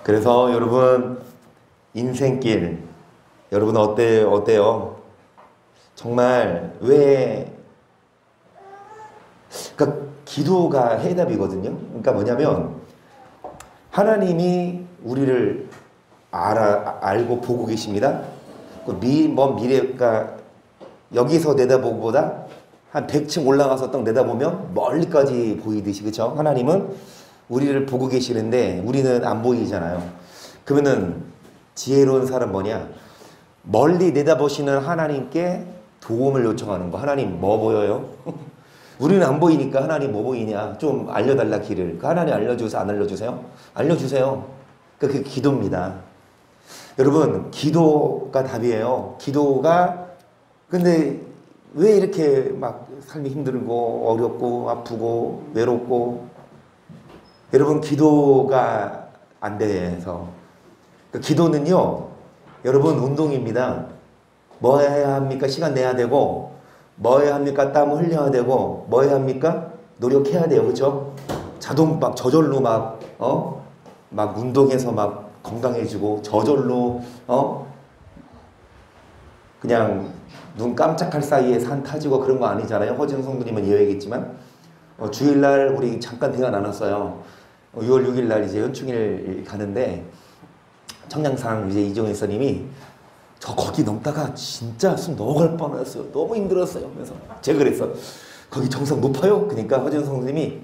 그래서 여러분 인생길 여러분 어때요? 정말 왜 그러니까 기도가 해답이거든요. 그러니까 뭐냐면 하나님이 우리를 알고 보고 계십니다. 먼 미래가 여기서 내다보기보다 한 100층 올라가서 딱 내다보면 멀리까지 보이듯이 그렇죠? 하나님은 우리를 보고 계시는데 우리는 안 보이잖아요. 그러면은 지혜로운 사람 뭐냐? 멀리 내다보시는 하나님께 도움을 요청하는 거. 하나님 뭐 보여요? 우리는 안 보이니까 하나님 뭐 보이냐? 좀 알려달라 길을. 하나님 알려주세요? 안 알려주세요? 알려주세요. 그게 기도입니다. 여러분 기도가 답이에요. 기도가 근데 왜 이렇게 막 삶이 힘들고 어렵고 아프고 외롭고 여러분 기도가 안 돼서 기도는요 여러분 운동입니다. 뭐 해야 합니까? 시간 내야 되고 뭐 해야 합니까? 땀 흘려야 되고 뭐 해야 합니까? 노력해야 돼요. 그렇죠? 자동 막 저절로 막 운동해서 막 건강해지고 저절로 그냥 눈 깜짝할 사이에 산 타지고 그런 거 아니잖아요. 허진 성도님은 이해하겠지만 주일날 우리 잠깐 대화 나눴어요. 6월 6일 날 이제 현충일 가는데 청량산 이제 이종현 선님이 저 거기 넘다가 진짜 숨 넘어갈 뻔했어요. 너무 힘들었어요. 그래서 제가 그랬어. 거기 정상 높아요? 그러니까 허진 성도님이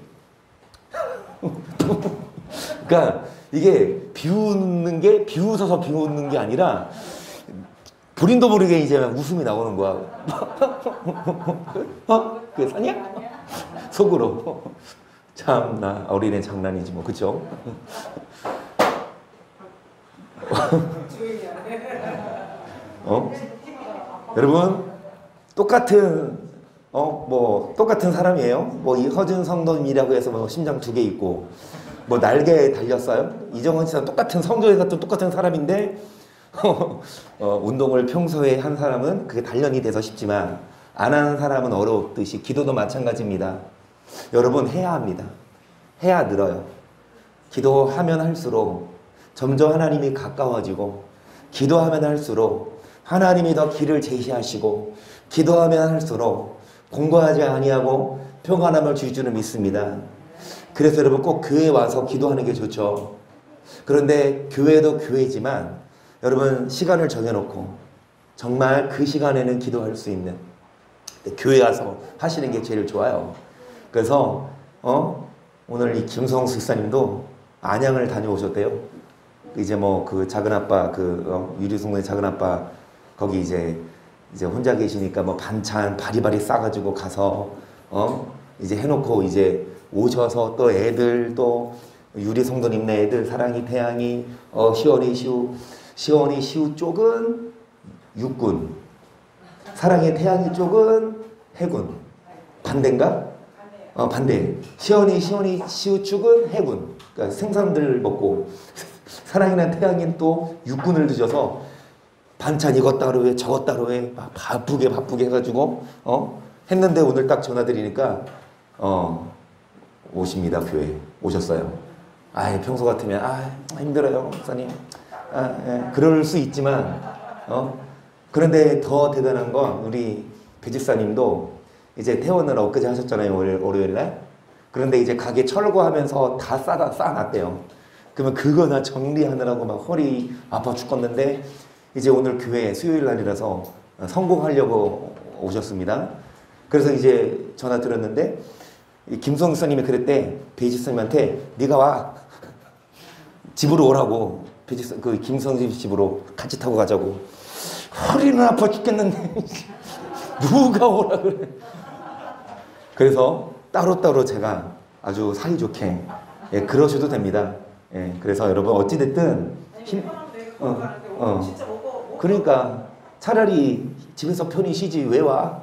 그러니까 이게 비웃어서 비웃는 게 아니라 본인도 모르게 이제 웃음이 나오는 거야. 그게 사냐? 속으로. 참나 어린애 장난이지 뭐 그쵸? 여러분 똑같은 똑같은 사람이에요. 뭐 이 허준 성도님이라고 해서 뭐 심장 2개 있고 뭐 날개 달렸어요. 이정은 씨랑 똑같은 성도에 같은 똑같은 사람인데 운동을 평소에 한 사람은 그게 단련이 돼서 쉽지만 안 하는 사람은 어렵듯이 기도도 마찬가지입니다. 여러분 해야 합니다. 해야 늘어요. 기도하면 할수록 점점 하나님이 가까워지고 기도하면 할수록 하나님이 더 길을 제시하시고 기도하면 할수록 공고하지 아니하고 평안함을 주실 줄을 믿습니다. 그래서 여러분 꼭 교회에 와서 기도하는 게 좋죠. 그런데 교회도 교회지만 여러분 시간을 정해놓고 정말 그 시간에는 기도할 수 있는 교회 와서 하시는 게 제일 좋아요. 그래서 오늘 이 김성수 집사님도 안양을 다녀오셨대요. 이제 뭐 그 작은아빠 유리승문의 작은아빠 거기 이제 혼자 계시니까 뭐 반찬 바리바리 싸가지고 가서 이제 해놓고 이제 오셔서 또 애들 또 유리성도님네 애들 사랑이 태양이 시원이 시우 쪽은 육군 사랑의 태양이 쪽은 해군 반대인가? 반대. 시원이 시우 쪽은 해군 그러니까 생선들 먹고 사랑이나 태양이는 또 육군을 드셔서 반찬 이것 따로 해 저것 따로 해 막 바쁘게 해가지고 했는데 오늘 딱 전화드리니까 오십니다. 교회 오셨어요. 평소 같으면 힘들어요 목사님. 예. 그럴 수 있지만 그런데 더 대단한 건 우리 배 집사님도 이제 퇴원을 엊그제 하셨잖아요. 월요일날. 그런데 이제 가게 철거하면서 다 쌓아놨대요. 그러면 그거나 정리하느라고 막 허리 아파 죽겠는데 이제 오늘 교회 수요일 날이라서 성공하려고 오셨습니다. 그래서 이제 전화 드렸는데 김성 집사님이 그랬대. 배 집사님한테 네가 와 집으로 오라고. 그 김성 집으로 같이 타고 가자고. 허리는 아파 죽겠는데 누가 오라 그래. 그래서 따로따로 제가 아주 사이좋게 그러셔도 됩니다. 그래서 여러분 어찌됐든 그러니까 차라리 집에서 편히 쉬지 왜 와?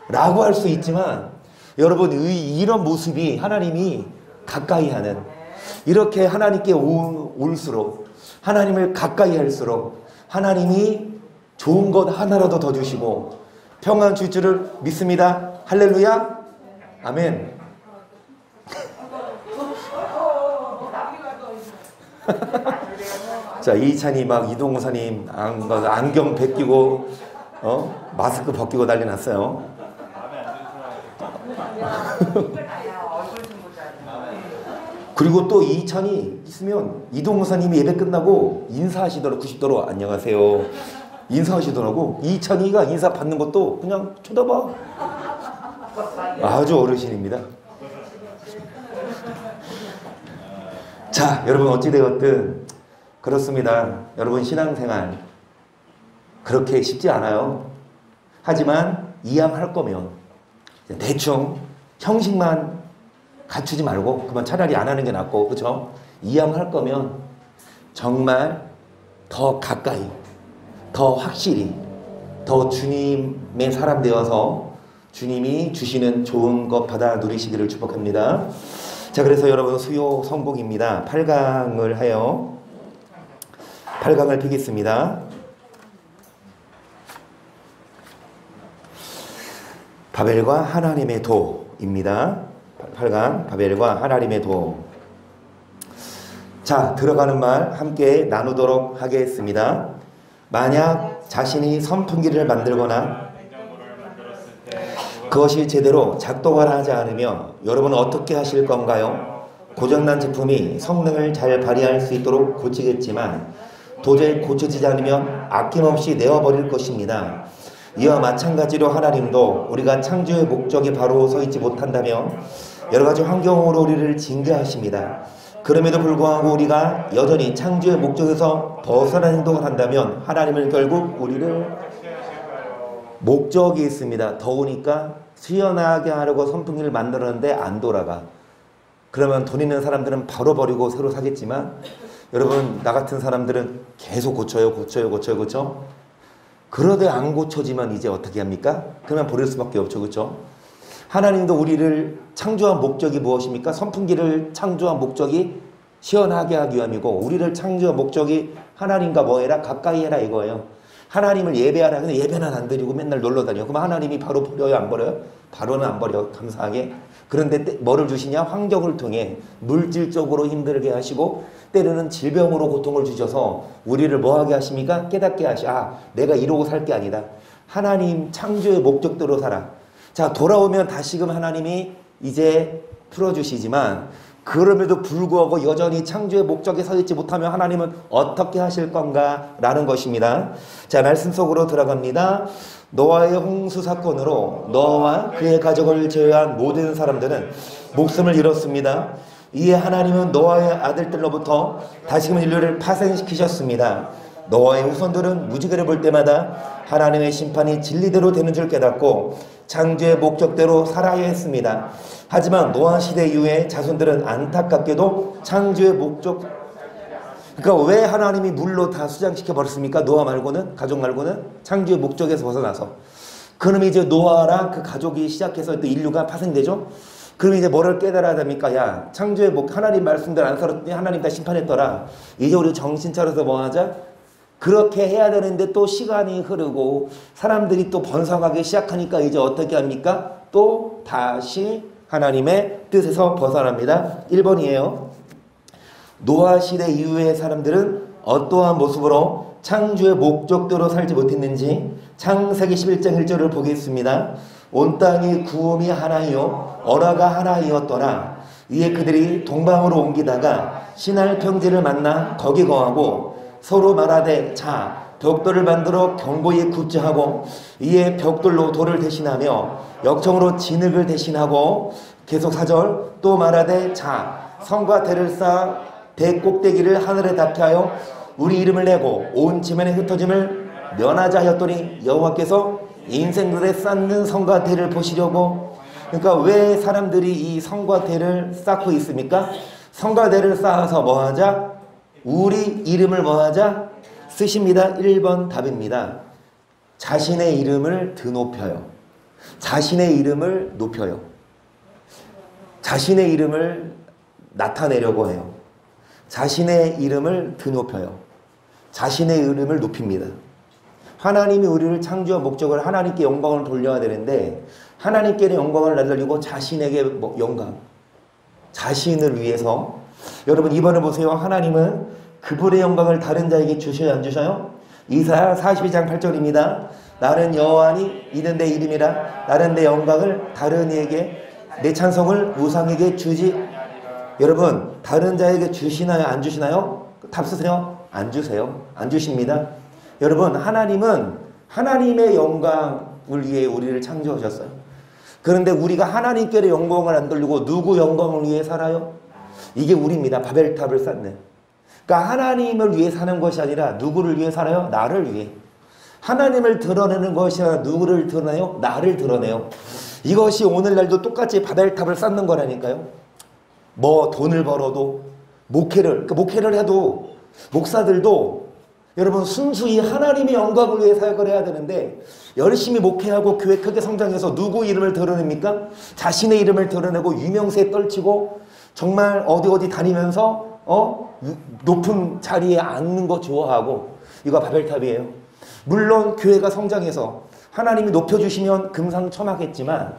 라고 할 수 있지만 여러분 이런 모습이 하나님이 가까이 하는 이렇게 하나님께 올수록 하나님을 가까이 할수록 하나님이 좋은 것 하나라도 더 주시고 평안 줄 줄을 믿습니다. 할렐루야. 아멘. 자, 이찬이 막 이동우사님 안경 벗기고 마스크 벗기고 난리 났어요. 그리고 또 이찬이 있으면 이동우사님이 예배 끝나고 인사하시더라고. 90도로 안녕하세요 인사하시더라고. 이찬이가 인사 받는 것도 그냥 쳐다봐. 아주 어르신입니다. 자, 여러분 어찌되었든 그렇습니다. 여러분 신앙생활 그렇게 쉽지 않아요. 하지만 이왕할 거면 대충 형식만 갖추지 말고 그만 차라리 안 하는 게 낫고, 그렇죠? 이왕할 거면 정말 더 가까이, 더 확실히, 더 주님의 사람 되어서 주님이 주시는 좋은 것 받아 누리시기를 축복합니다. 자, 그래서 여러분 수요 성복입니다. 8강을 해요. 8강을 피겠습니다. 바벨과 하나님의 도입니다. 8강 바벨과 하나님의 도. 자, 들어가는 말 함께 나누도록 하겠습니다. 만약 자신이 선풍기를 만들거나 그것이 제대로 작동을 하지 않으며 여러분은 어떻게 하실 건가요? 고장난 제품이 성능을 잘 발휘할 수 있도록 고치겠지만 도저히 고쳐지지 않으면 아낌없이 내어버릴 것입니다. 이와 마찬가지로 하나님도 우리가 창조의 목적이 바로 서 있지 못한다면 여러가지 환경으로 우리를 징계하십니다. 그럼에도 불구하고 우리가 여전히 창조의 목적에서 벗어난 행동을 한다면 하나님은 결국 우리를 목적이 있습니다. 더우니까 시원하게 하려고 선풍기를 만들었는데 안 돌아가. 그러면 돈 있는 사람들은 바로 버리고 새로 사겠지만 여러분 나 같은 사람들은 계속 고쳐요. 그러되 안 고쳐지면 이제 어떻게 합니까? 그러면 버릴 수밖에 없죠. 그렇죠? 하나님도 우리를 창조한 목적이 무엇입니까? 선풍기를 창조한 목적이 시원하게 하기 위함이고 우리를 창조한 목적이 하나님과 뭐 해라? 가까이 해라 이거예요. 하나님을 예배하라. 근데 예배는 안 드리고 맨날 놀러 다녀. 그럼 하나님이 바로 버려요? 안 버려요? 바로는 안 버려. 감사하게. 그런데 뭐를 주시냐? 환경을 통해 물질적으로 힘들게 하시고 때로는 질병으로 고통을 주셔서 우리를 뭐하게 하십니까? 깨닫게 하시. 아, 내가 이러고 살 게 아니다. 하나님 창조의 목적대로 살아. 자, 돌아오면 다시금 하나님이 이제 풀어주시지만 그럼에도 불구하고 여전히 창조의 목적에 서 있지 못하면 하나님은 어떻게 하실 건가? 라는 것입니다. 자, 말씀 속으로 들어갑니다. 노아의 홍수 사건으로 노아와 그의 가족을 제외한 모든 사람들은 목숨을 잃었습니다. 이에 하나님은 노아의 아들들로부터 다시금 인류를 파생시키셨습니다. 노아의 후손들은 무지개를 볼 때마다 하나님의 심판이 진리대로 되는 줄 깨닫고 창조의 목적대로 살아야 했습니다. 하지만 노아 시대 이후에 자손들은 안타깝게도 창조의 목적, 그러니까 왜 하나님이 물로 다 수장시켜 버렸습니까? 노아 말고는, 가족 말고는 창조의 목적에서 벗어나서. 그럼 이제 노아랑 그 가족이 시작해서 또 인류가 파생되죠? 그럼 이제 뭐를 깨달아야 됩니까? 야, 창조의 하나님 말씀대로 안 살았더니 하나님 다 심판했더라. 이제 우리 정신 차려서 뭐 하자? 그렇게 해야 되는데 또 시간이 흐르고 사람들이 또 번성하기 시작하니까 이제 어떻게 합니까? 또 다시 하나님의 뜻에서 벗어납니다. 1번이에요. 노아 시대 이후의 사람들은 어떠한 모습으로 창조의 목적대로 살지 못했는지 창세기 11장 1절을 보겠습니다. 온 땅이 구음이 하나이요 언어가 하나이었더라. 이에 그들이 동방으로 옮기다가 시날 평지를 만나 거기 거하고 서로 말하되 자 벽돌을 만들어 견고히 굳게 하고 이에 벽돌로 돌을 대신하며 역청으로 진흙을 대신하고 계속 4절 또 말하되 자 성과 대를 쌓아 대 꼭대기를 하늘에 닿게 하여 우리 이름을 내고 온 지면에 흩어짐을 면하자 하였더니 여호와께서 인생들에 쌓는 성과 대를 보시려고. 그러니까 왜 사람들이 이 성과 대를 쌓고 있습니까? 성과 대를 쌓아서 뭐하자? 우리 이름을 뭐하자? 쓰십니다. 1번 답입니다. 자신의 이름을 드높여요. 자신의 이름을 높여요. 자신의 이름을 나타내려고 해요. 자신의 이름을 드높여요. 자신의 이름을 높입니다. 하나님이 우리를 창조한 목적을 하나님께 영광을 돌려야 되는데 하나님께는 영광을 날리고 자신에게 영광, 자신을 위해서. 여러분 이번에 보세요. 하나님은 그분의 영광을 다른 자에게 주셔야 안 주셔요? 이사야 42장 8절입니다. 나는 여호와니 이는 내 이름이라. 나는 내 영광을 다른 이에게 내 찬송을 우상에게 주지. 여러분 다른 자에게 주시나요? 안 주시나요? 답 쓰세요. 안 주세요. 안 주십니다. 여러분 하나님은 하나님의 영광을 위해 우리를 창조하셨어요. 그런데 우리가 하나님께 영광을 안 돌리고 누구 영광을 위해 살아요? 이게 우리입니다. 바벨탑을 쌓는. 그러니까 하나님을 위해 사는 것이 아니라 누구를 위해 살아요? 나를 위해. 하나님을 드러내는 것이 아니라 누구를 드러내요? 나를 드러내요. 이것이 오늘날도 똑같이 바벨탑을 쌓는 거라니까요. 뭐 돈을 벌어도 목회를 해도 목사들도 여러분 순수히 하나님의 영광을 위해 사역을 해야 되는데 열심히 목회하고 교회 크게 성장해서 누구 이름을 드러냅니까? 자신의 이름을 드러내고 유명세에 떨치고 정말 어디 다니면서 높은 자리에 앉는 거 좋아하고 이거 바벨탑이에요. 물론 교회가 성장해서 하나님이 높여주시면 금상첨화겠지만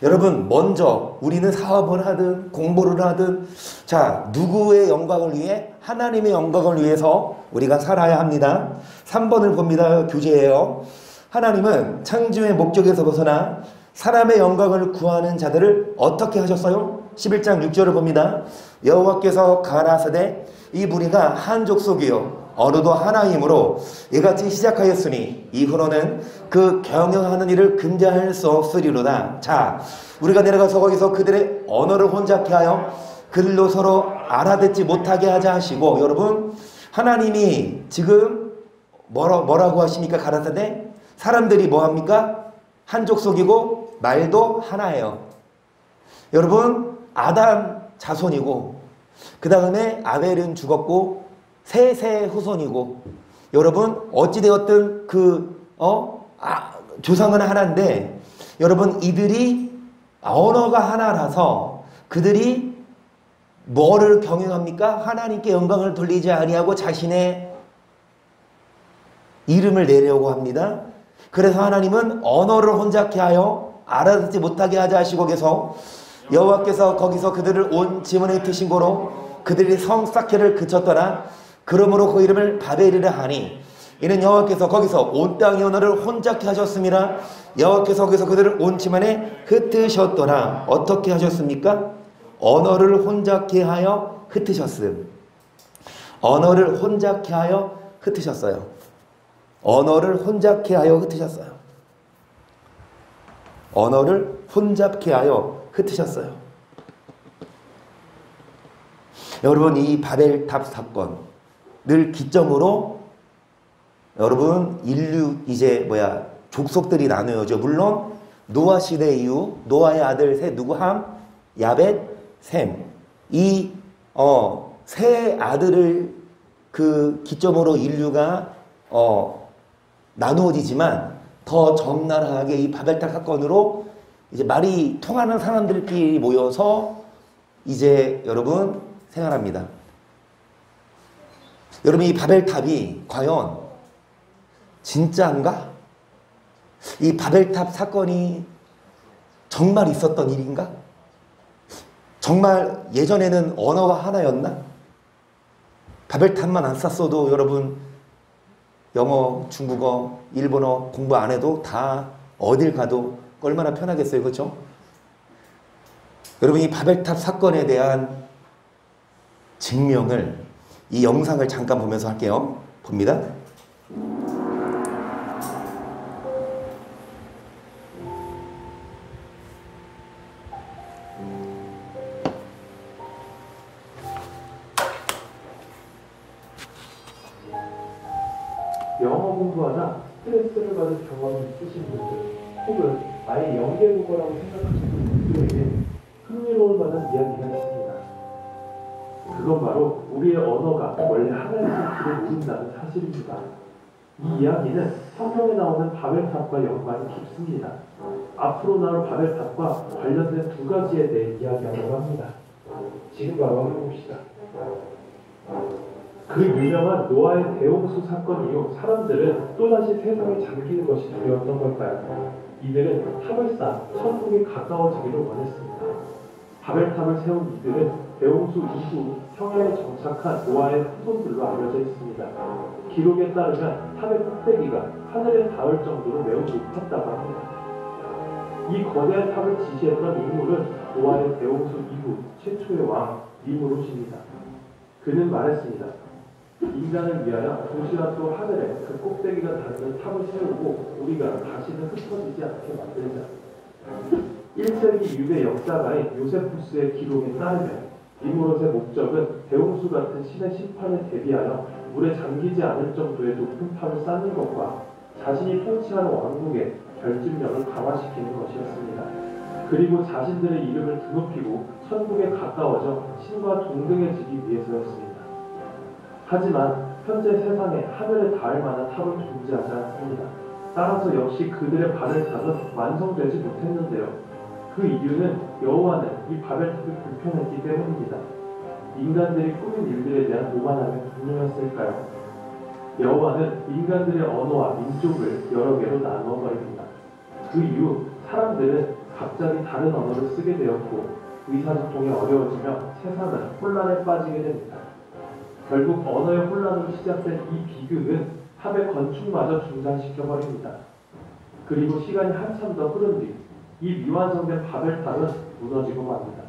여러분 먼저 우리는 사업을 하든 공부를 하든 자 누구의 영광을 위해? 하나님의 영광을 위해서 우리가 살아야 합니다. 3번을 봅니다. 교재예요. 하나님은 창조의 목적에서 벗어나 사람의 영광을 구하는 자들을 어떻게 하셨어요? 11장 6절을 봅니다. 여호와께서 가라사대 이 무리가 한 족속이요 어느도 하나이므로 이같이 시작하였으니 이후로는 그 경영하는 일을 금지할 수 없으리로다. 자 우리가 내려가서 거기서 그들의 언어를 혼잡케 하여 그들로 서로 알아듣지 못하게 하자 하시고 여러분 하나님이 지금 뭐라고 하십니까? 가라사대 사람들이 뭐합니까? 한 족속이고 말도 하나예요. 여러분 아담 자손이고 그 다음에 아벨은 죽었고 셋의 후손이고 여러분 어찌되었든 조상은 하나인데 여러분 이들이 언어가 하나라서 그들이 뭐를 경영합니까? 하나님께 영광을 돌리지 아니하고 자신의 이름을 내려고 합니다. 그래서 하나님은 언어를 혼잡케 하여 알아듣지 못하게 하자 하시고 계속 여호와께서 거기서 그들을 온 지문에 트신 고로 그들이 성사케를 그쳤더라. 그러므로 그 이름을 바벨이라 하니 이는 여호와께서 거기서 온 땅의 언어를 혼잡케 하셨습니다. 여호와께서 거기서 그들을 온 지문에 흩으셨더라. 어떻게 하셨습니까? 언어를 혼잡케 하여 흩으셨음. 언어를 혼잡케 하여 흩으셨어요. 언어를 혼잡케 하여 흩으셨어요. 언어를 혼잡케 하여 흩으셨어요. 여러분 이 바벨탑 사건을 기점으로 여러분 인류 이제 족속들이 나누어져. 물론 노아 시대 이후 노아의 아들 셋 누구 함? 야벳, 셈. 이 세 아들을 그 기점으로 인류가 나누어지지만 더 적나라하게 이 바벨탑 사건으로 이제 말이 통하는 사람들끼리 모여서 이제 여러분 생활합니다. 여러분 이 바벨탑이 과연 진짜인가? 이 바벨탑 사건이 정말 있었던 일인가? 정말 예전에는 언어가 하나였나? 바벨탑만 안 쌌어도 여러분 영어, 중국어, 일본어 공부 안 해도 다 어딜 가도 얼마나 편하겠어요. 그렇죠? 여러분 이 바벨탑 사건에 대한 증명을 이 영상을 잠깐 보면서 할게요. 봅니다. 영어 공부하다 스트레스를 받은 경험이 있으신 분들 혹은 아예 영계국어라고 생각하시는 분들에게 흥미로울 만한 이야기가 있습니다. 그건 바로 우리의 언어가 원래 하나의 길을 이룬다는 사실입니다. 이 이야기는 성경에 나오는 바벨탑과 연관이 깊습니다. 앞으로 나올 바벨탑과 관련된 두 가지에 대해 이야기하려고 합니다. 지금 바로 해봅시다. 그 유명한 노아의 대홍수 사건 이후 사람들은 또다시 세상에 잠기는 것이 두려웠던 걸까요? 이들은 탑을 쌓아 천국에 가까워지기를 원했습니다. 바벨탑을 세운 이들은 대홍수 이후 평야에 정착한 노아의 후손들로 알려져 있습니다. 기록에 따르면 탑의 꼭대기가 하늘에 닿을 정도로 매우 높았다고 합니다. 이 거대한 탑을 지시했던 인물은 노아의 대홍수 이후 최초의 왕 니므롯입니다. 그는 말했습니다. 인간을 위하여 도시와 또 하늘에 그 꼭대기가 닿는 탑을 세우고 우리가 다시는 흩어지지 않게 만들자. 1세기 유대 역사가인 요세푸스의 기록에 따르면 니므롯의 목적은 대홍수 같은 신의 심판에 대비하여 물에 잠기지 않을 정도의 높은 탑을 쌓는 것과 자신이 통치하는 왕국의 결집력을 강화시키는 것이었습니다. 그리고 자신들의 이름을 드높이고 천국에 가까워져 신과 동등해지기 위해서였습니다. 하지만 현재 세상에 하늘에 닿을 만한 탑은 존재하지 않습니다. 따라서 역시 그들의 바벨탑은 완성되지 못했는데요. 그 이유는 여호와는 이 바벨탑이 불편했기 때문입니다. 인간들이 꾸민 일들에 대한 오만함의 분노였을까요? 여호와는 인간들의 언어와 민족을 여러 개로 나누어 버립니다. 그 이후 사람들은 갑자기 다른 언어를 쓰게 되었고 의사소통이 어려워지며 세상은 혼란에 빠지게 됩니다. 결국 언어의 혼란으로 시작된 이 비극은 탑의 건축마저 중단시켜버립니다. 그리고 시간이 한참 더 흐른 뒤 이 미완성된 바벨탑은 무너지고 맙니다.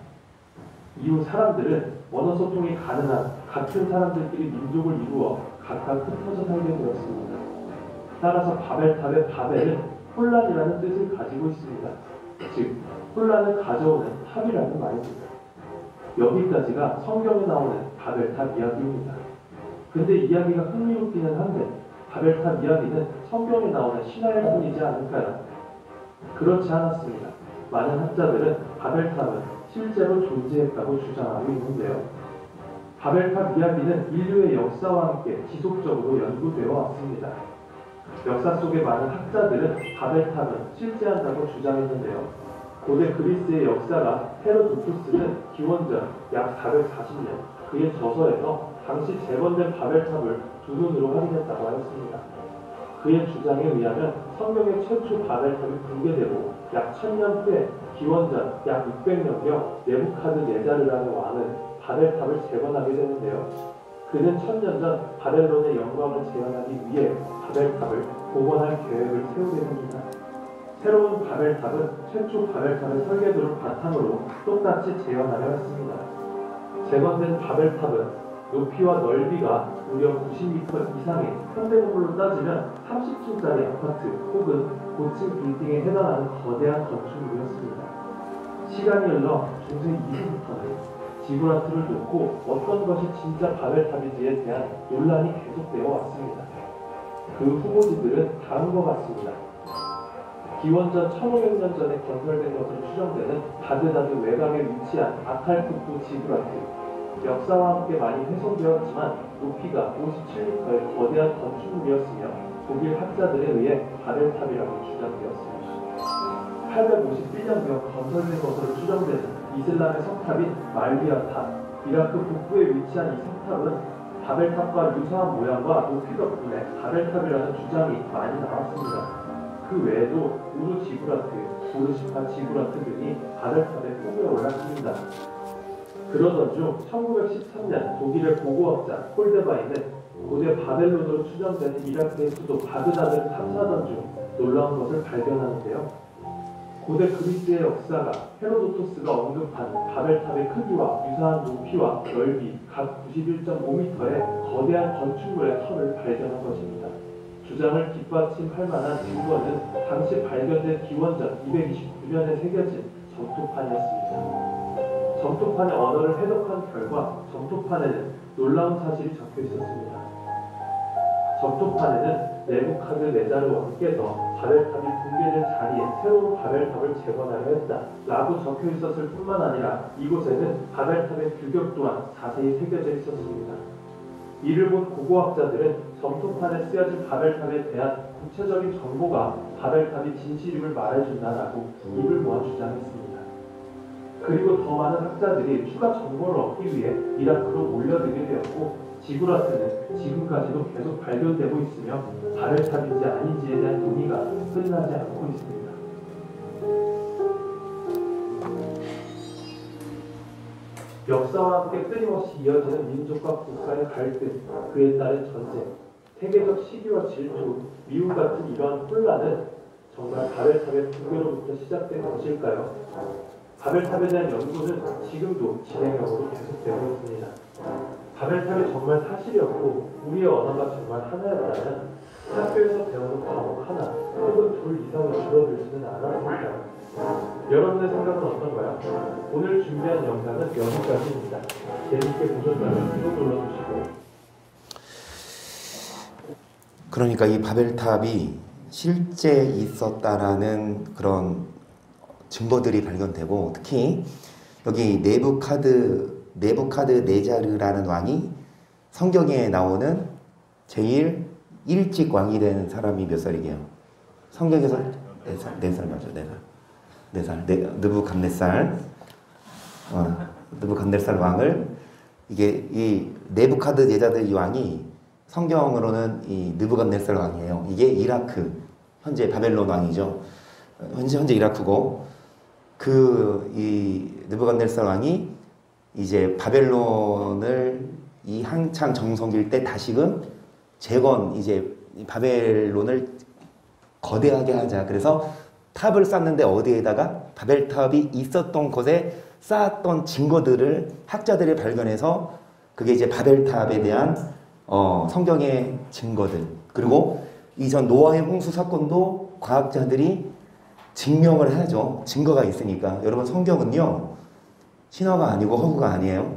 이후 사람들은 언어 소통이 가능한 같은 사람들끼리 민족을 이루어 각각 흩어져 살게 되었습니다. 따라서 바벨탑의 바벨은 혼란이라는 뜻을 가지고 있습니다. 즉, 혼란을 가져오는 탑이라는 말입니다. 여기까지가 성경에 나오는 바벨탑 이야기입니다. 근데 이야기가 흥미롭기는 한데 바벨탑 이야기는 성경에 나오는 신화일 뿐이지 않을까요? 그렇지 않았습니다. 많은 학자들은 바벨탑은 실제로 존재했다고 주장하고 있는데요. 바벨탑 이야기는 인류의 역사와 함께 지속적으로 연구되어 왔습니다. 역사 속의 많은 학자들은 바벨탑은 실제한다고 주장했는데요. 고대 그리스의 역사가 헤로도투스는 기원전 약 440년 그의 저서에서 당시 재건된 바벨탑을 두 눈으로 확인했다고 하였습니다. 그의 주장에 의하면 성경의 최초 바벨탑이 붕괴되고 약 1000년 후에 기원전 약 600년경 네부카드네자르라는 왕은 바벨탑을 재건하게 되는데요. 그는 1000년 전 바벨론의 영광을 재현하기 위해 바벨탑을 복원할 계획을 세우게 됩니다. 새로운 바벨탑은 최초 바벨탑의 설계도를 바탕으로 똑같이 재현하려 했습니다. 재건된 바벨탑은 높이와 넓이가 무려 90m 이상의 현대건물로 따지면 30층짜리 아파트 혹은 고층 빌딩에 해당하는 거대한 건축물이었습니다. 시간이 흘러 중세 이후부터는 지브라트를 놓고 어떤 것이 진짜 바벨탑인지에 대한 논란이 계속되어 왔습니다. 그 후보지들은 다음과 같습니다. 기원전 1500년 전에 건설된 것으로 추정되는 바그다드 외곽에 위치한 아칼쿠프 지브라트. 역사와 함께 많이 훼손되었지만 높이가 57m의 거대한 건축물이었으며 독일 학자들에 의해 바벨탑이라고 주장되었습니다. 851년경 건설된 것으로 추정되는 이슬람의 석탑인 말비아탑, 이라크 북부에 위치한 이 석탑은 바벨탑과 유사한 모양과 높이 덕분에 바벨탑이라는 주장이 많이 나왔습니다. 그 외에도 우르 지브라트, 보르시파 지브라트 등이 바벨탑에 꾸며 올랐습니다. 그러던 중 1913년 독일의 고고학자 홀데바이는 고대 바벨론으로 추정되는 이라크의 수도 바그다드를 탐사하던 중 놀라운 것을 발견하는데요. 고대 그리스의 역사가 헤로도토스가 언급한 바벨탑의 크기와 유사한 높이와 넓이 각 91.5m의 거대한 건축물의 탑을 발견한 것입니다. 주장을 뒷받침할 만한 증거는 당시 발견된 기원전 229년에 새겨진 점토판이었습니다. 점토판의 언어를 해석한 결과 점토판에는 놀라운 사실이 적혀 있었습니다. 점토판에는 네부카드네자르 왕께서 바벨탑이 붕괴된 자리에 새로운 바벨탑을 재건하려 했다 라고 적혀 있었을 뿐만 아니라 이곳에는 바벨탑의 규격 또한 자세히 새겨져 있었습니다. 이를 본 고고학자들은 점토판에 쓰여진 바벨탑에 대한 구체적인 정보가 바벨탑이 진실임을 말해준다라고 입을 모아 주장했습니다. 그리고 더 많은 학자들이 추가 정보를 얻기 위해 이라크로 몰려들게 되었고 지브라트는 지금까지도 계속 발견되고 있으며 바벨탑인지 아닌지에 대한 논의가 끝나지 않고 있습니다. 역사와 함께 끊임없이 이어지는 민족과 국가의 갈등, 그에 따른 전쟁, 세계적 시기와 질투, 미움 같은 이러한 혼란은 정말 바벨탑의 붕괴로부터 시작된 것일까요? 바벨탑에 대한 연구는 지금도 진행형으로 계속되고 있습니다. 바벨탑이 정말 사실이었고 우리의 언어가 정말 하나였다면 학교에서 배우는 과목 하나 혹은 둘 이상으로 줄어들지는 않았을까요? 여러분의 생각은 어떤가요? 오늘 준비한 영상은 여기까지입니다. 재밌게 보셨다면 구독 눌러주시고. 그러니까 이 바벨탑이 실제 있었다라는 그런 증거들이 발견되고, 특히 여기 네부카드네자르라는 왕이 성경에 나오는 제일 일찍 왕이 된 사람이 몇 살이게요? 성경에서 4살 맞죠? 4살. 느부갓네살. 느부갓네살 왕을, 이게 이 네부카드네자르 이 왕이 성경으로는 이 느부갓네살 왕이에요. 이게 이라크, 현재 바벨론 왕이죠. 현재 이라크고, 이 느부갓네살 왕이 이제 바벨론을 이 한창 정성일 때 다시금 이제 바벨론을 거대하게 하자. 그래서 탑을 쌓는데 어디에다가 바벨탑이 있었던 곳에 쌓았던 증거들을 학자들이 발견해서, 그게 이제 바벨탑에 대한 성경의 증거들, 그리고 이전 노아의 홍수 사건도 과학자들이 증명을 해야죠. 증거가 있으니까. 여러분, 성경은요 신화가 아니고 허구가 아니에요.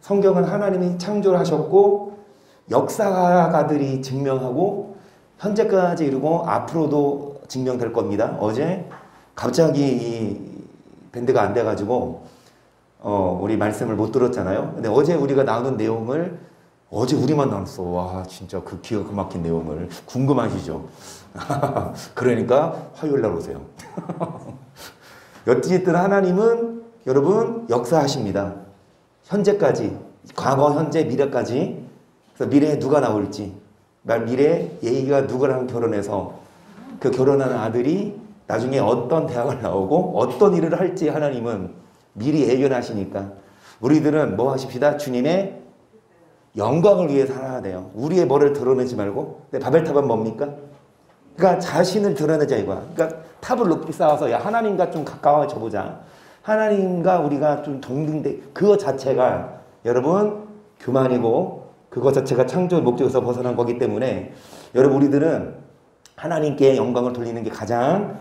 성경은 하나님이 창조를 하셨고 역사가들이 증명하고 현재까지 이르고 앞으로도 증명될 겁니다. 어제 갑자기 이 밴드가 안 돼가지고 우리 말씀을 못 들었잖아요. 근데 어제 우리가 나눈 내용을 어제 우리만 나눴어. 와, 진짜 그 기가 막힌 내용을. 궁금하시죠? 그러니까 화요일 날 오세요. 어찌됐든 하나님은 여러분 역사하십니다. 현재까지, 과거, 현재, 미래까지. 그래서 미래에 누가 나올지, 미래에 예의가 누구랑 결혼해서 그 결혼하는 아들이 나중에 어떤 대학을 나오고 어떤 일을 할지 하나님은 미리 예견하시니까 우리들은 뭐 하십시다? 주님의 영광을 위해 살아야 돼요. 우리의 뭐를 드러내지 말고. 근데 바벨탑은 뭡니까? 그러니까 자신을 드러내자 이거야. 그러니까 탑을 높이 쌓아서 야, 하나님과 좀 가까워져 보자. 하나님과 우리가 좀 동등돼. 그거 자체가 여러분 교만이고, 그거 자체가 창조의 목적에서 벗어난 거기 때문에 여러분, 우리들은 하나님께 영광을 돌리는 게 가장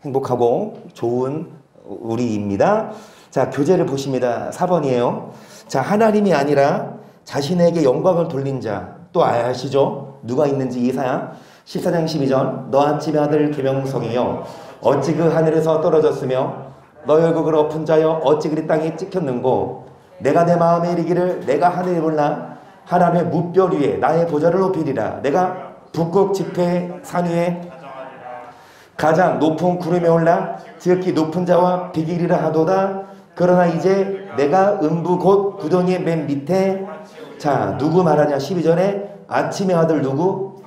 행복하고 좋은 우리입니다. 자, 교재를 보십니다. 4번이에요. 자, 하나님이 아니라 자신에게 영광을 돌린 자, 또 아시죠? 누가 있는지. 이사야 14장 12절. 너 아침의 아들 계명성이여 어찌 그 하늘에서 떨어졌으며 너의 얼굴을 엎은 자여 어찌 그리 땅에 찍혔는고, 내가 내 마음에 이르기를 내가 하늘에 올라 하나님의 무별 위에 나의 보좌를 높이리라. 내가 북극 지폐 산 위에 가장 높은 구름에 올라 지극히 높은 자와 비기리라 하도다. 그러나 이제 내가 음부 곧 구덩이의 맨 밑에. 자, 누구 말하냐? 12절에 아침의 아들 누구?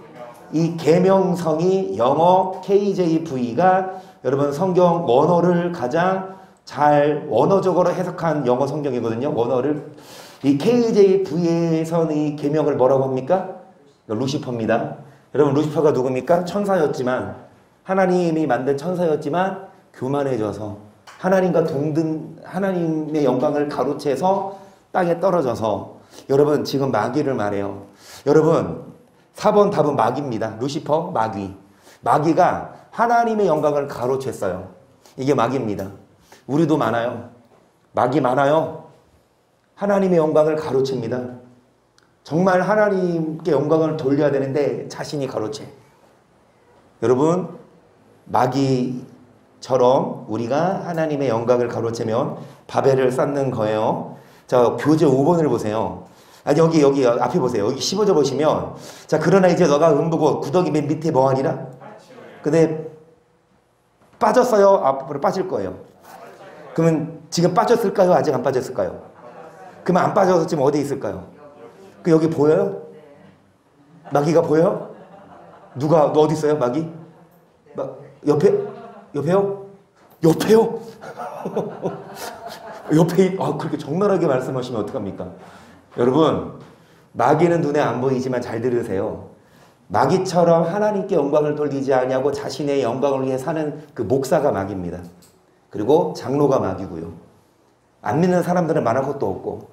이 계명성이 영어 KJV가 여러분 성경 원어를 가장 잘 원어적으로 해석한 영어 성경이거든요. 원어를. 이 KJV에서는 이 계명을 뭐라고 합니까? 루시퍼입니다. 여러분, 루시퍼가 누굽니까? 천사였지만, 하나님이 만든 천사였지만 교만해져서 하나님과 하나님의 영광을 가로채서 땅에 떨어져서, 여러분 지금 마귀를 말해요. 여러분 4번 답은 마귀입니다. 루시퍼, 마귀가 하나님의 영광을 가로챘어요. 이게 마귀입니다. 우리도 많아요. 마귀 많아요. 하나님의 영광을 가로챕니다. 정말 하나님께 영광을 돌려야 되는데 자신이 가로채. 여러분, 마귀처럼 우리가 하나님의 영광을 가로채면 바벨을 쌓는 거예요. 자, 교재 5번을 보세요. 아니, 여기 앞에 보세요. 여기 15절 보시면, 자, 그러나 이제 너가 음부고 구덩이 맨 밑에 뭐하니라? 근데 빠졌어요? 앞으로 빠질 거예요. 그러면 지금 빠졌을까요? 아직 안 빠졌을까요? 그러면 안 빠져서 지금 어디에 있을까요? 그 여기 보여요? 마귀가 보여요? 너 어디 있어요? 마귀? 옆에요? 옆에 그렇게 적나라하게 말씀하시면 어떡합니까? 여러분, 마귀는 눈에 안 보이지만 잘 들으세요. 마귀처럼 하나님께 영광을 돌리지 아니하고 자신의 영광을 위해 사는 그 목사가 마귀입니다. 그리고 장로가 마귀고요. 안 믿는 사람들은 말할 것도 없고,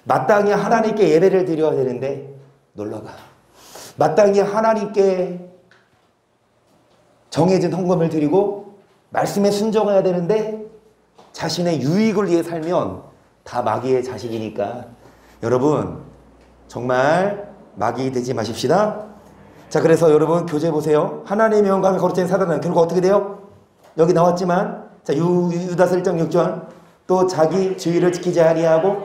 마땅히 하나님께 예배를 드려야 되는데 놀러가. 마땅히 하나님께 정해진 헌금을 드리고 말씀에 순종해야 되는데 자신의 유익을 위해 살면 다 마귀의 자식이니까 여러분 정말 마귀 되지 마십시다. 자, 그래서 여러분 교재 보세요. 하나님의 영광을 거룩히 사단은 결국 어떻게 돼요? 여기 나왔지만, 자, 유다서 1장 6절, 또 자기 주의를 지키지 아니하고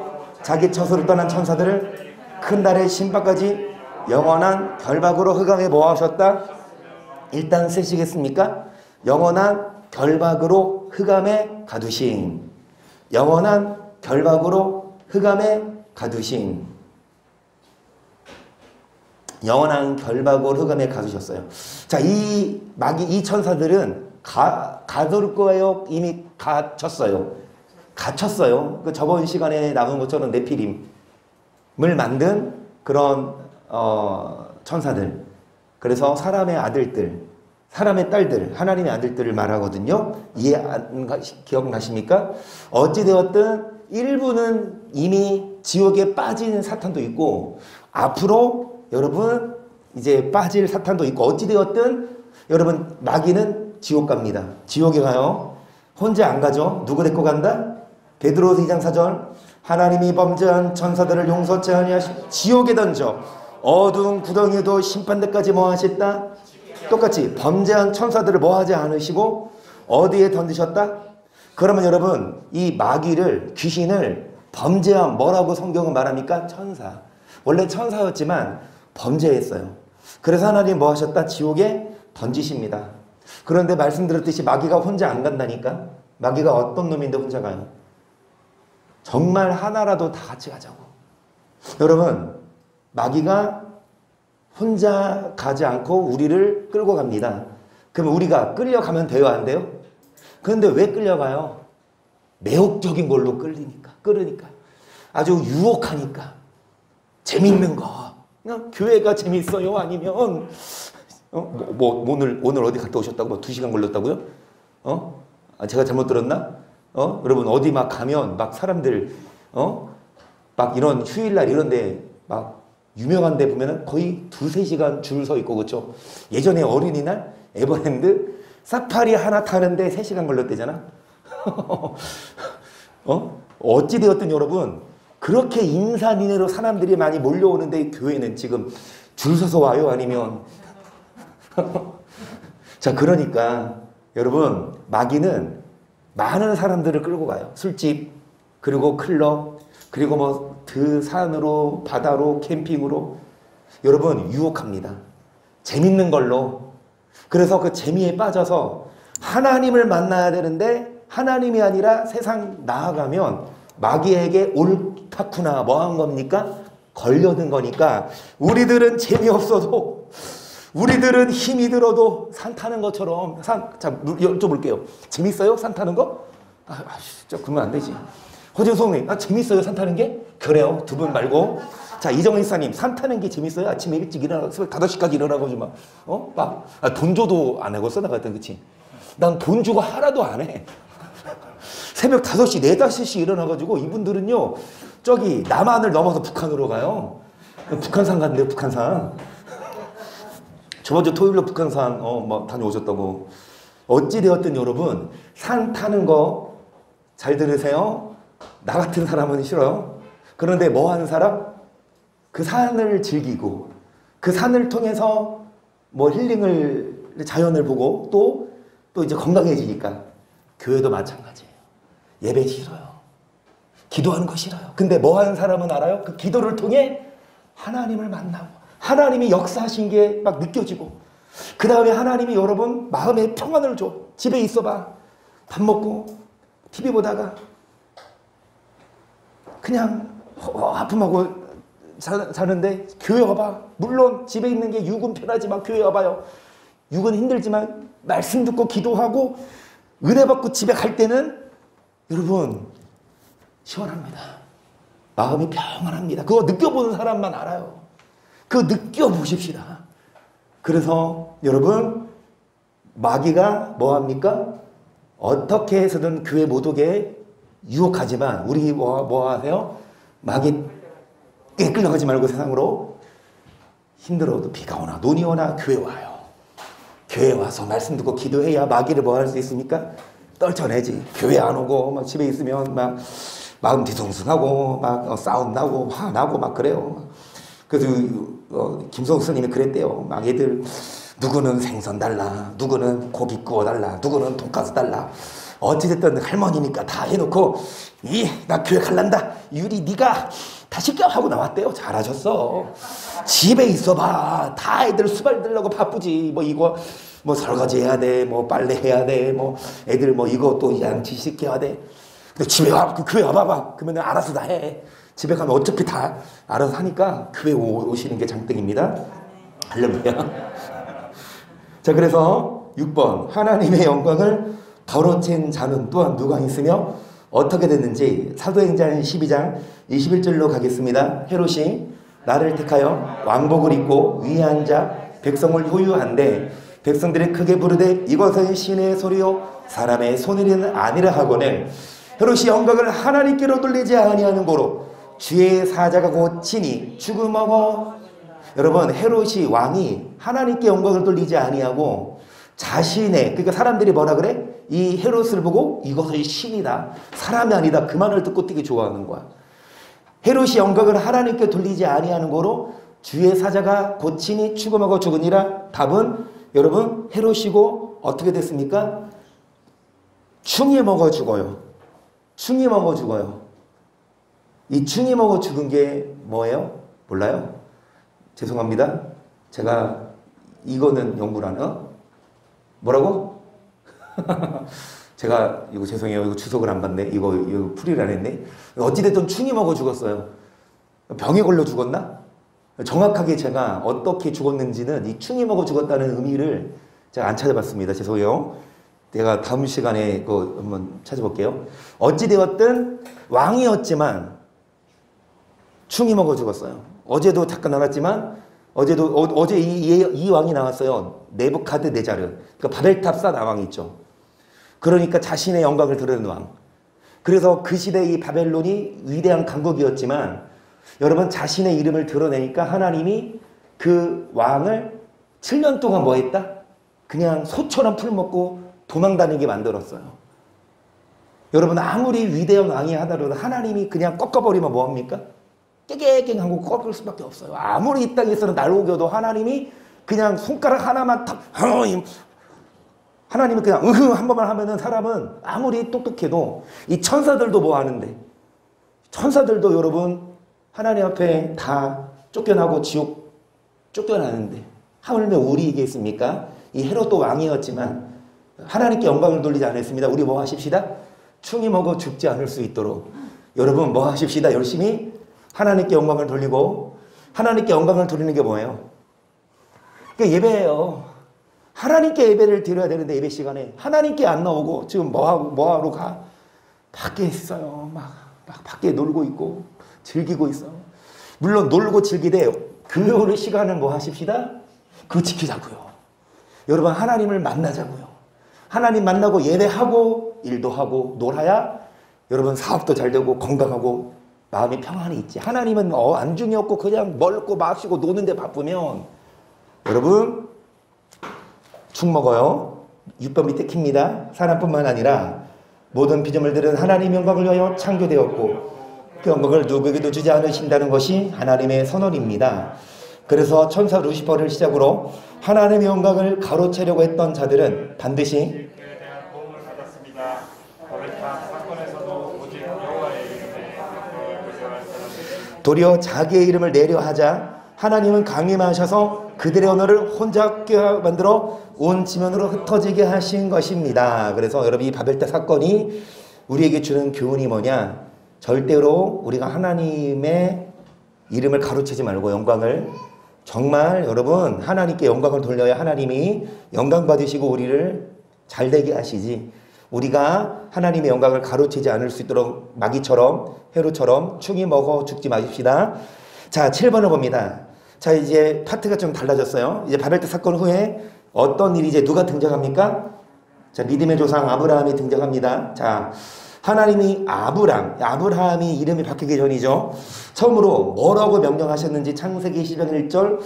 자기 처소를 떠난 천사들을 큰 달의 심판까지 영원한 결박으로 흑암에 모아오셨다. 일단 쓰시겠습니까? 영원한 결박으로 흑암에 가두신. 영원한 결박으로 흑암에 가두신. 영원한 결박으로 흑암에 가두셨어요. 자, 이 마귀, 이 천사들은 가둘 거예요? 이미 갇혔어요? 갇혔어요. 그 저번 시간에 나온 것처럼 네피림을 만든 그런 천사들. 그래서 사람의 아들들, 사람의 딸들, 하나님의 아들들을 말하거든요. 기억나십니까? 어찌되었든 일부는 이미 지옥에 빠진 사탄도 있고, 앞으로 여러분 이제 빠질 사탄도 있고, 어찌되었든 여러분 마귀는 지옥 갑니다. 지옥에 가요. 혼자 안 가죠. 누구 데리고 간다? 베드로서 2장 4절, 하나님이 범죄한 천사들을 용서치 아니하시고 지옥에 던져 어두운 구덩이에도 심판대까지 뭐 하셨다? 똑같이 범죄한 천사들을 뭐 하지 않으시고 어디에 던지셨다? 그러면 여러분 이 마귀를, 귀신을 범죄한 뭐라고 성경은 말합니까? 천사. 원래 천사였지만 범죄했어요. 그래서 하나님 뭐 하셨다? 지옥에 던지십니다. 그런데 말씀드렸듯이 마귀가 혼자 안 간다니까? 마귀가 어떤 놈인데 혼자 가요? 정말 하나라도 다 같이 가자고. 여러분, 마귀가 혼자 가지 않고 우리를 끌고 갑니다. 그럼 우리가 끌려가면 돼요, 안 돼요? 그런데 왜 끌려가요? 매혹적인 걸로 끌으니까. 아주 유혹하니까. 재밌는 거. 그냥 교회가 재밌어요? 아니면 오늘 어디 갔다 오셨다고? 뭐 2시간 걸렸다고요? 제가 잘못 들었나? 여러분 어디 막 가면 막 사람들 막 이런 휴일날 이런데 막 유명한 데 보면은 거의 2-3시간 줄 서 있고, 그렇죠? 예전에 어린이날 에버랜드 사파리 하나 타는데 3시간 걸렸대잖아. 어찌되었든 여러분 그렇게 인산인해로 사람들이 많이 몰려오는데 교회는 지금 줄 서서 와요? 아니면 자, 그러니까 여러분 마귀는 많은 사람들을 끌고 가요. 술집, 그리고 클럽, 그리고 뭐 산으로, 바다로, 캠핑으로 여러분 유혹합니다. 재밌는 걸로. 그래서 그 재미에 빠져서 하나님을 만나야 되는데 하나님이 아니라 세상 나아가면 마귀에게 옳다구나 뭐 한 겁니까? 걸려든 거니까 우리들은 재미없어도, 우리들은 힘이 들어도 산 타는 것처럼 자, 여쭤볼게요. 재밌어요? 산 타는 거? 진짜 그러면 안 되지. 허준성님, 재밌어요? 산 타는 게? 그래요. 두 분 말고. 자, 이정은 이사님, 산 타는 게 재밌어요? 아침에 일찍 일어나고, 새벽 5시까지 일어나고, 돈 줘도 안 하겠어, 나 같은, 그치? 난 돈 주고 하나도 안 해. 새벽 5시, 4-5시 일어나가지고, 이분들은요, 저기, 남한을 넘어서 북한으로 가요. 북한산 갔는데요, 북한산. 저번주 토요일로 북한산, 다녀오셨다고. 어찌되었든 여러분, 산 타는 거, 잘 들으세요. 나 같은 사람은 싫어요. 그런데 뭐 하는 사람? 그 산을 즐기고 그 산을 통해서 뭐 힐링을, 자연을 보고 또 이제 건강해지니까. 교회도 마찬가지예요. 예배 싫어요. 기도하는 거 싫어요. 근데 뭐 하는 사람은 알아요? 그 기도를 통해 하나님을 만나고 하나님이 역사하신 게 막 느껴지고, 그 다음에 하나님이 여러분 마음에 평안을 줘. 집에 있어봐. 밥 먹고 TV 보다가 그냥 아픔하고 사는데 교회 와봐. 물론 집에 있는 게 육은 편하지만 교회 와봐요. 육은 힘들지만 말씀 듣고 기도하고 은혜 받고 집에 갈 때는 여러분 시원합니다. 마음이 평안합니다. 그거 느껴보는 사람만 알아요. 그거 느껴보십시다. 그래서 여러분, 마귀가 뭐합니까? 어떻게 해서든 교회 못 오게 유혹하지만 우리 뭐 하세요? 마귀에 끌려가지 말고 세상으로 힘들어도 비가 오나 눈이 오나 교회 와요. 교회 와서 말씀 듣고 기도해야 마귀를 뭐 할 수 있습니까? 떨쳐내지. 교회 안 오고 막 집에 있으면 막 마음 뒤숭숭하고 막 싸움 나고 화 나고 막 그래요. 그래서 김성수 스님이 그랬대요. 막 애들 누구는 생선 달라, 누구는 고기 구워 달라, 누구는 돈가스 달라. 어찌됐든 할머니니까 다 해놓고 나 교회 갈란다. 유리 네가 다 시켜 하고 나왔대요. 잘하셨어. 집에 있어봐. 다 애들 수발 들려고 바쁘지. 뭐 이거 뭐 설거지 해야 돼. 뭐 빨래 해야 돼. 뭐 애들 뭐 이거 또 양치 시켜야 돼. 근데 집에 와, 교회 와봐봐. 그러면 알아서 다 해. 집에 가면 어차피 다 알아서 하니까 교회 오시는 게 장땡입니다. 할렐루야. 자, 그래서 6번 하나님의 영광을 가로챈 자는 또한 누가 있으며 어떻게 됐는지 사도행전 12장 21절로 가겠습니다. 헤롯이 나를 택하여 왕복을 입고 위에 앉아 백성을 효유한데 백성들이 크게 부르되 이것은 신의 소리요 사람의 손일은 아니라 하거늘 헤롯이 영광을 하나님께로 돌리지 아니하는 고로 주의 사자가 곧 친히 죽음하고. 여러분, 헤롯이 왕이 하나님께 영광을 돌리지 아니하고 자신의, 그러니까 사람들이 뭐라 그래? 이 헤롯을 보고 이것은 신이다, 사람이 아니다, 그 말을 듣고 되게 좋아하는 거야. 헤롯이 영광을 하나님께 돌리지 아니하는 거로 주의 사자가 곧 친히 죽음하고 죽으니라. 답은 여러분, 헤롯이고 어떻게 됐습니까? 충이 먹어 죽어요. 충이 먹어 죽어요. 이 충이 먹어 죽은 게 뭐예요? 몰라요? 죄송합니다. 제가 이거는 연구를 안 해요. 뭐라고? 제가 이거 죄송해요. 이거 주석을 안 봤네. 이거 풀이를 안 했네. 어찌됐든 충이 먹어 죽었어요. 병에 걸려 죽었나? 정확하게 제가 어떻게 죽었는지는 이 충이 먹어 죽었다는 의미를 제가 안 찾아봤습니다. 죄송해요. 제가 다음 시간에 그거 한번 찾아볼게요. 어찌되었든 왕이었지만 충이 먹어 죽었어요. 어제도 잠깐 나왔지만 어제 이 왕이 나왔어요. 네부카드네자르. 그러니까 바벨탑 싼 왕 있죠. 그러니까 자신의 영광을 드러내는 왕. 그래서 그 시대 이 바벨론이 위대한 강국이었지만 여러분, 자신의 이름을 드러내니까 하나님이 그 왕을 7년 동안 뭐 했다? 그냥 소처럼 풀먹고 도망다니게 만들었어요. 여러분, 아무리 위대한 왕이 하더라도 하나님이 그냥 꺾어버리면 뭐합니까? 깨갱하고 꺾을 수밖에 없어요. 아무리 이 땅에서는 날 우겨도 하나님이 그냥 손가락 하나만 탁, 하나님이 그냥 한 번만 하면은 사람은 아무리 똑똑해도 이 천사들도 뭐 하는데, 천사들도 여러분 하나님 앞에 다 쫓겨나고 지옥 쫓겨나는데 하물며 우리이겠습니까? 이 헤롯도 왕이었지만 하나님께 영광을 돌리지 않았습니다. 우리 뭐 하십시다? 충이 먹어 죽지 않을 수 있도록 여러분 뭐 하십시다? 열심히 하나님께 영광을 돌리고. 하나님께 영광을 돌리는 게 뭐예요? 그러니까 예배예요. 하나님께 예배를 드려야 되는데 예배 시간에 하나님께 안 나오고 지금 뭐하러 가? 밖에 있어요. 막 밖에 놀고 있고 즐기고 있어요. 물론 놀고 즐기되 교회 시간은 뭐 하십시다? 그거 지키자고요. 여러분, 하나님을 만나자고요. 하나님 만나고 예배하고 일도 하고 놀아야 여러분 사업도 잘 되고 건강하고 마음이 평안히 있지. 하나님은 안중이 없고 그냥 먹고 마시고 노는데 바쁘면 여러분 죽 먹어요. 6번 밑에 킵니다. 사람뿐만 아니라 모든 피조물들은 하나님 영광을 위하여 창조되었고 그 영광을 누구에게도 주지 않으신다는 것이 하나님의 선언입니다. 그래서 천사 루시퍼를 시작으로 하나님의 영광을 가로채려고 했던 자들은 반드시 도리어 자기의 이름을 내려 하자 하나님은 강림하셔서 그들의 언어를 혼잡게 만들어 온 지면으로 흩어지게 하신 것입니다. 그래서 여러분, 이 바벨탑 사건이 우리에게 주는 교훈이 뭐냐? 절대로 우리가 하나님의 이름을 가로채지 말고 영광을, 정말 여러분 하나님께 영광을 돌려야 하나님이 영광 받으시고 우리를 잘되게 하시지. 우리가 하나님의 영광을 가로채지 않을 수 있도록 마귀처럼 헤롯처럼 충이 먹어 죽지 마십시다. 자, 7번을 봅니다. 자, 이제 파트가 좀 달라졌어요. 이제 바벨탑 사건 후에 어떤 일이 이제 누가 등장합니까? 자, 믿음의 조상 아브라함이 등장합니다. 자, 하나님이 아브라함이 이름이 바뀌기 전이죠. 처음으로 뭐라고 명령하셨는지 창세기 12장 1절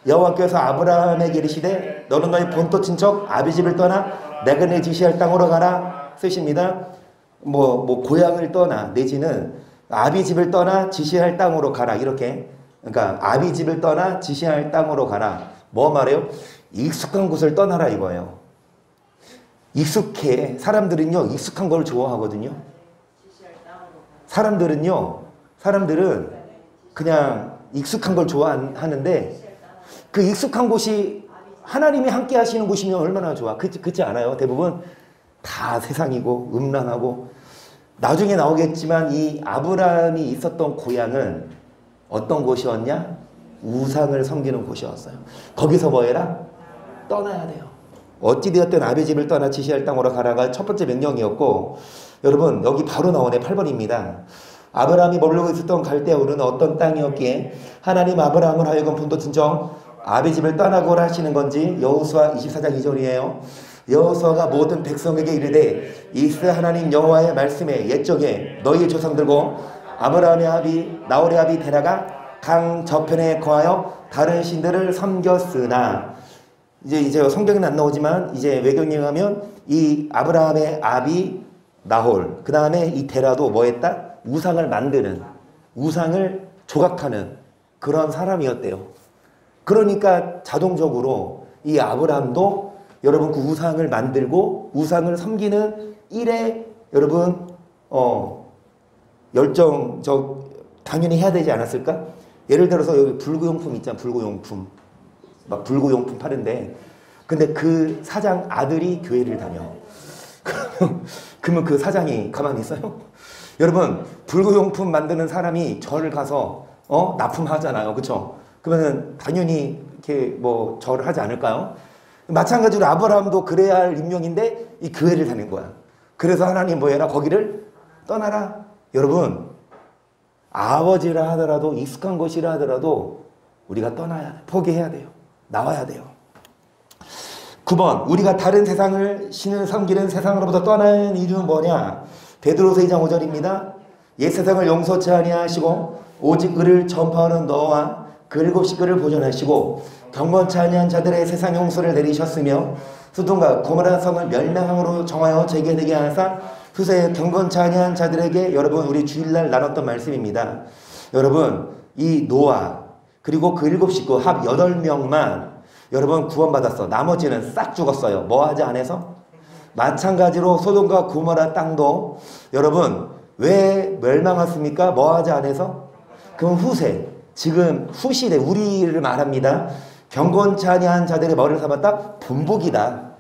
여호와께서 아브라함에게 이르시되 너는 너희 본토 친척 아비 집을 떠나 내가 내 지시할 땅으로 가라 쓰십니다. 뭐 고향을 떠나 내지는 아비 집을 떠나 지시할 땅으로 가라 이렇게. 그러니까 아비 집을 떠나 지시할 땅으로 가라. 뭐 말해요? 익숙한 곳을 떠나라 이거예요. 사람들은요 익숙한 걸 좋아하거든요. 사람들은 그냥 익숙한 걸 좋아하는데 그 익숙한 곳이 하나님이 함께 하시는 곳이면 얼마나 좋아. 그렇지 않아요? 대부분 다 세상이고 음란하고. 나중에 나오겠지만 이 아브라함이 있었던 고향은 어떤 곳이었냐? 우상을 섬기는 곳이었어요. 거기서 뭐 해라? 떠나야 돼요. 어찌되었든 아비 집을 떠나 지시할 땅으로 가라가 첫 번째 명령이었고, 여러분 여기 바로 나오네. 8번입니다. 아브라함이 머물고 있었던 갈대아우르는 어떤 땅이었기에 하나님 아브라함을 하여금 본토 친척 아비 집을 떠나고라 하시는 건지. 여호수아 24장 2절이에요. 여호수아가 모든 백성에게 이르되 이스라엘 하나님 여호와의 말씀에 옛적에 너희의 조상들고 아브라함의 아비 나홀의 아비 데라가 강 저편에 거하여 다른 신들을 섬겼으나, 이제 성경에는 안 나오지만 이제 외경에 가면 이 아브라함의 아비 나홀, 그 다음에 이 데라도 뭐 했다? 우상을 만드는, 우상을 조각하는 그런 사람이었대요. 그러니까 자동적으로 이 아브라함도 여러분 그 우상을 만들고 우상을 섬기는 일에 여러분 당연히 해야 되지 않았을까? 예를 들어서 여기 불구용품 있잖아. 불구용품. 막 불구용품 파는데, 근데 그 사장 아들이 교회를 다녀. 그러면 그 사장이 가만히 있어요? 여러분 불구용품 만드는 사람이 절을 가서 납품하잖아요. 그렇죠? 그러면 당연히 이렇게 뭐 절을 하지 않을까요? 마찬가지로 아브라함도 그래야 할 인명인데 이 교회를 다닌 거야. 그래서 하나님 뭐 해라? 거기를 떠나라. 여러분 아버지라 하더라도 익숙한 곳이라 하더라도 우리가 떠나야 돼. 포기해야 돼요. 나와야 돼요. 9번 우리가 다른 세상을 신을 섬기는 세상으로부터 떠나는 이유는 뭐냐? 베드로서 2장 5절입니다. 옛 세상을 용서치 아니하시고 오직 의를 전파하는 너와 그 7식구를 보존하시고 경건치 아니한 자들의 세상 용서를 내리셨으며 소돔과 고모라 성을 멸망으로 정하여 재개되게 하사 후세 경건치 아니한 자들에게, 여러분 우리 주일날 나눴던 말씀입니다. 여러분 이 노아 그리고 그 7식구 합 8명만 여러분 구원받았어. 나머지는 싹 죽었어요. 뭐 하지 않아서? 마찬가지로 소돔과 고모라 땅도 여러분 왜 멸망했습니까? 뭐 하지 않아서? 그럼 후세, 지금 후시대 우리를 말합니다. 경건치 아니한 자들의 머리를 삼았다? 본복이다.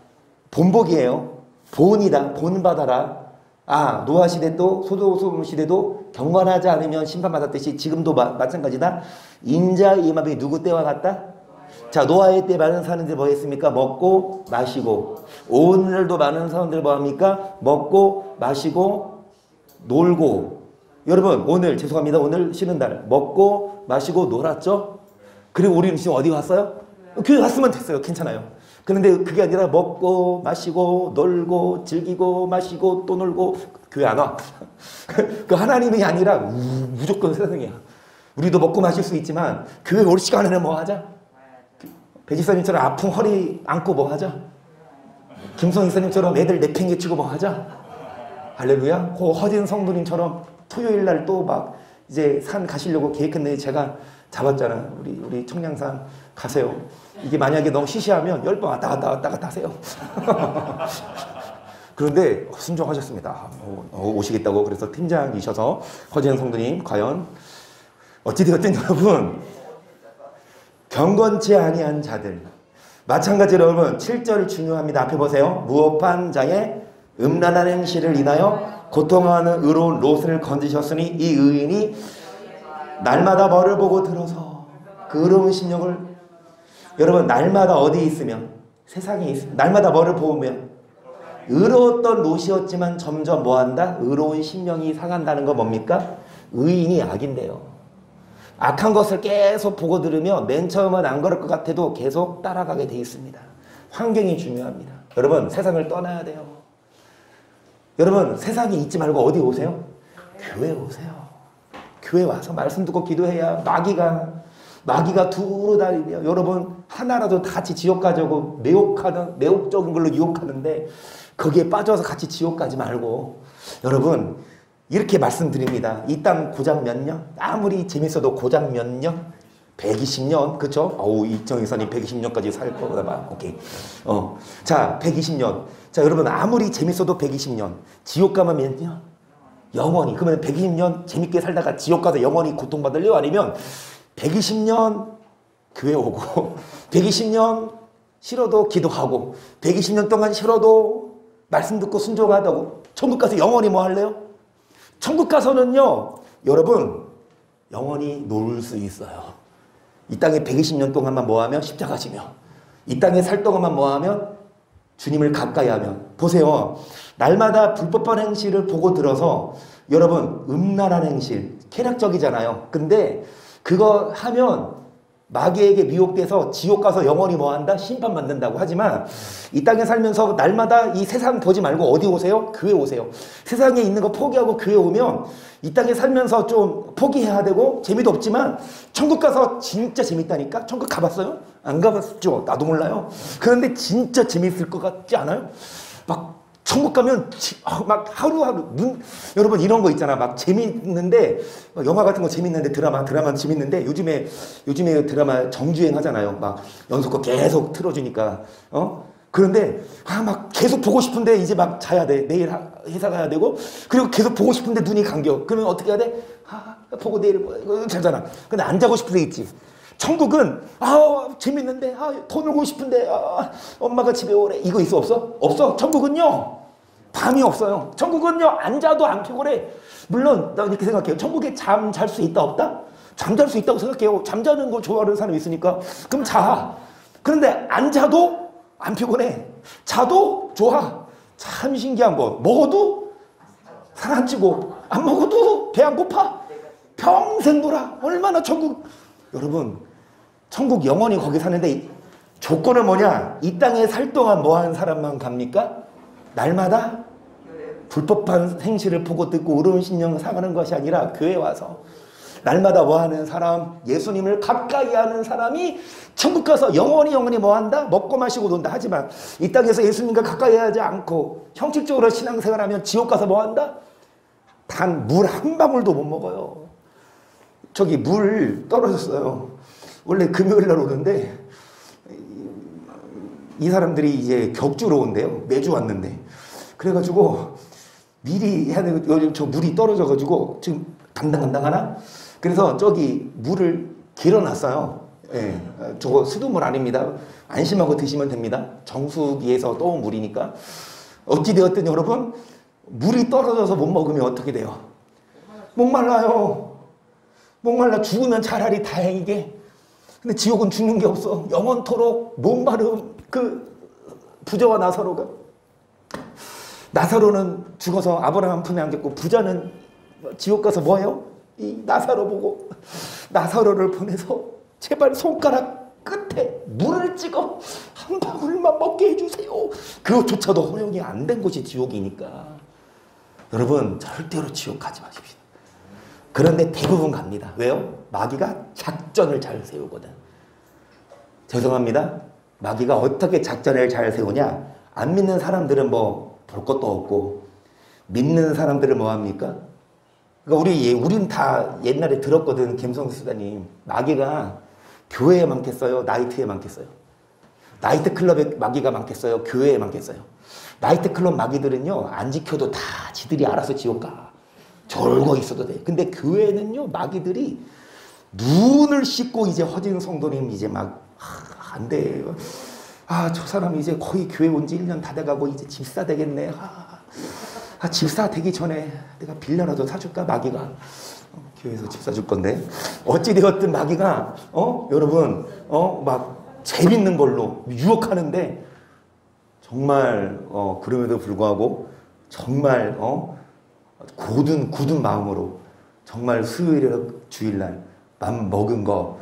본복이에요. 본이다. 본받아라. 노아 시대도 소돔 시대도 경건하지 않으면 심판받았듯이 지금도 마찬가지다. 인자 임함이 누구 때와 같다? 자, 노아의 때 많은 사람들이 뭐 했습니까? 먹고 마시고. 오늘도 많은 사람들이 뭐 합니까? 먹고 마시고 놀고. 여러분 오늘 죄송합니다. 오늘 쉬는 날 먹고 마시고 놀았죠? 그리고 우리는 지금 어디 왔어요? 교회 왔으면 됐어요. 괜찮아요. 그런데 그게 아니라 먹고 마시고 놀고 즐기고 마시고 또 놀고 교회 안 와. 그 하나님이 아니라 무조건 세상이야. 우리도 먹고 마실 수 있지만 교회 올 시간에는 뭐 하자? 배지사님처럼 아픈 허리 안고 뭐 하자? 김성희사님처럼 애들 내팽개치고 뭐 하자? 할렐루야. 그 허진 성도님처럼 토요일 날 또 막 이제 산 가시려고 계획했는데 제가 잡았잖아. 우리 청량산 가세요. 이게 만약에 너무 시시하면 10번 왔다 갔다 하세요. 그런데 순종하셨습니다. 오시겠다고. 그래서 팀장이셔서 허진 성도님 과연 어찌되었든 여러분 경건치 아니한 자들, 마찬가지로 여러분 7절 중요합니다. 앞에 보세요. 무업한 자의 음란한 행실을 인하여 고통하는 의로운 롯을 건지셨으니 이 의인이 날마다 뭐를 보고 들어서 그 의로운 심령을, 여러분 날마다 어디 있으면 세상에 있으면 날마다 뭐를 보면 의로웠던 롯이었지만 점점 뭐한다? 의로운 심령이 상한다는 건 뭡니까? 의인이 악인데요. 악한 것을 계속 보고 들으며 맨 처음은 안 그럴 것 같아도 계속 따라가게 돼 있습니다. 환경이 중요합니다. 여러분 세상을 떠나야 돼요. 여러분 세상에 있지 말고 어디 오세요? 교회 오세요. 교회 와서 말씀 듣고 기도해야 마귀가 두루 다니며 여러분 하나라도 다 같이 지옥 가자고 매혹적인 걸로 유혹하는데 거기에 빠져서 같이 지옥 가지 말고 여러분 이렇게 말씀드립니다. 이 땅 고작 몇 년? 아무리 재밌어도 고작 몇 년? 120년 그쵸? 어우 이정희 선이 120년까지 살 거다 봐. 오케이. 자 120년. 자 여러분 아무리 재밌어도 120년. 지옥 가면 몇 년? 영원히. 그러면 120년 재밌게 살다가 지옥 가서 영원히 고통받을래요? 아니면 120년 교회 오고 120년 싫어도 기도하고 120년 동안 싫어도 말씀 듣고 순종하다고 천국 가서 영원히 뭐 할래요? 천국 가서는요 여러분 영원히 놀 수 있어요. 이 땅에 120년 동안만 뭐하면 십자가 지며 이 땅에 살 동안만 뭐하면 주님을 가까이 하면 보세요. 날마다 불법한 행실을 보고 들어서 여러분 음란한 행실 쾌락적이잖아요. 근데 그거 하면 마귀에게 미혹돼서 지옥 가서 영원히 뭐한다? 심판받는다고 하지만 이 땅에 살면서 날마다 이 세상 보지 말고 어디 오세요? 교회 오세요. 세상에 있는 거 포기하고 교회 오면 이 땅에 살면서 좀 포기해야 되고 재미도 없지만 천국 가서 진짜 재밌다니까? 천국 가봤어요? 안 가봤죠? 나도 몰라요. 그런데 진짜 재밌을 것 같지 않아요? 막 천국 가면 막 하루하루 여러분 이런 거 있잖아. 막 재밌는데 영화 같은 거 재밌는데 드라마 재밌는데 요즘에 드라마 정주행 하잖아요. 막 연속극 계속 틀어주니까 그런데 막 계속 보고 싶은데 이제 막 자야 돼. 내일 회사 가야 되고 그리고 계속 보고 싶은데 눈이 감겨. 그러면 어떻게 해야 돼? 보고 내일 자잖아. 근데 안 자고 싶을 때 있지. 천국은 재밌는데 더 놀고 싶은데 엄마가 집에 오래 이거 있어 없어? 없어. 천국은요 밤이 없어요. 천국은요 안 자도 안 피곤해. 물론 나 이렇게 생각해요. 천국에 잠 잘 수 있다 없다? 잠잘 수 있다고 생각해요. 잠자는 걸 좋아하는 사람이 있으니까 그럼 자. 그런데 안 자도 안 피곤해. 자도 좋아. 참 신기한 거. 먹어도 살 안 찌고 안 먹어도 배 안 고파. 평생 놀아. 얼마나 천국. 여러분 천국 영원히 거기 사는데 조건은 뭐냐? 이 땅에 살 동안 뭐 하는 사람만 갑니까? 날마다 불법한 행실을 보고 듣고 의로운 신령 상하는 것이 아니라 교회 와서 날마다 뭐 하는 사람? 예수님을 가까이 하는 사람이 천국 가서 영원히 뭐 한다? 먹고 마시고 논다. 하지만 이 땅에서 예수님과 가까이 하지 않고 형식적으로 신앙생활하면 지옥 가서 뭐 한다? 단 물 한 방울도 못 먹어요. 저기 물 떨어졌어요. 원래 금요일 날 오는데 이 사람들이 이제 격주로 온대요. 매주 왔는데. 그래가지고 미리 해야 되고 요즘 저 물이 떨어져가지고 지금 감당하나? 그래서 저기 물을 길어놨어요. 예, 저거 수돗물 아닙니다. 안심하고 드시면 됩니다. 정수기에서 떠온 물이니까. 어찌되었든 여러분 물이 떨어져서 못 먹으면 어떻게 돼요? 목말라요. 목말라 죽으면 차라리 다행이게. 근데 지옥은 죽는 게 없어. 영원토록 목마름. 그 부자와 나사로는 죽어서 아브라함 품에 안겼고 부자는 지옥 가서 뭐해요? 이 나사로 보고 나사로를 보내서 제발 손가락 끝에 물을 찍어 한 방울만 먹게 해주세요. 그것조차도 허용이 안 된 곳이 지옥이니까 여러분 절대로 지옥 가지 마십시오. 그런데 대부분 갑니다. 왜요? 마귀가 작전을 잘 세우거든. 죄송합니다. 마귀가 어떻게 작전을 잘 세우냐? 안 믿는 사람들은 뭐 볼 것도 없고 믿는 사람들은 뭐 합니까? 그러니까 우린 다 옛날에 들었거든. 김성수 수사님. 마귀가 교회에 많겠어요? 나이트에 많겠어요? 나이트클럽에 마귀가 많겠어요? 교회에 많겠어요? 나이트클럽 마귀들은요 안 지켜도 다 지들이 알아서 지옥 가. 졸고 있어도 돼. 근데 교회는요 마귀들이 눈을 씻고 이제 허진 성도님 이제 막 안 돼. 저 사람이 이제 거의 교회 온 지 1년 다 돼가고 이제 집사 되겠네. 집사 되기 전에 내가 빌려라도 사줄까? 마귀가 교회에서 집 사줄 건데 어찌되었든 마귀가 여러분 막 재밌는 걸로 유혹하는데 정말 그럼에도 불구하고 정말 굳은 마음으로 정말 수요일에 주일날 맘 먹은 거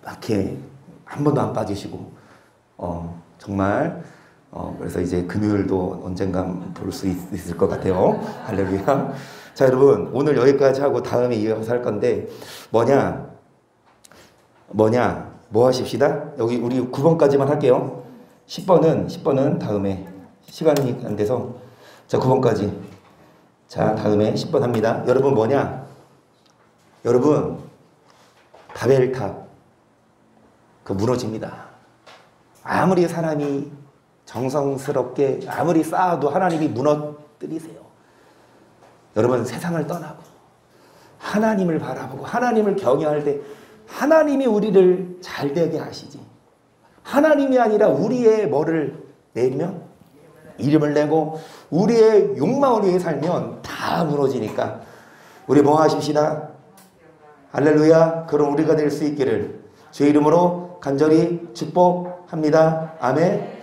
이렇게 한 번도 안 빠지시고 정말 그래서 이제 금요일도 언젠간 볼 수 있을 것 같아요. 할렐루야. 자, 여러분 오늘 여기까지 하고 다음에 이어서 할 건데 뭐냐 뭐 하십시다. 여기 우리 9번까지만 할게요. 10번은 다음에 시간이 안 돼서 자 9번까지 자 다음에 10번 합니다. 여러분 뭐냐 여러분 바벨탑 그 무너집니다. 아무리 사람이 정성스럽게 아무리 쌓아도 하나님이 무너뜨리세요. 여러분 세상을 떠나고 하나님을 바라보고 하나님을 경외할 때 하나님이 우리를 잘되게 하시지. 하나님이 아니라 우리의 뭐를 내면 이름을 내고 우리의 욕망을 위해 살면 다 무너지니까 우리 뭐 하십시다. 할렐루야. 그럼 우리가 될 수 있기를 주의 이름으로 간절히 축복합니다. 아멘.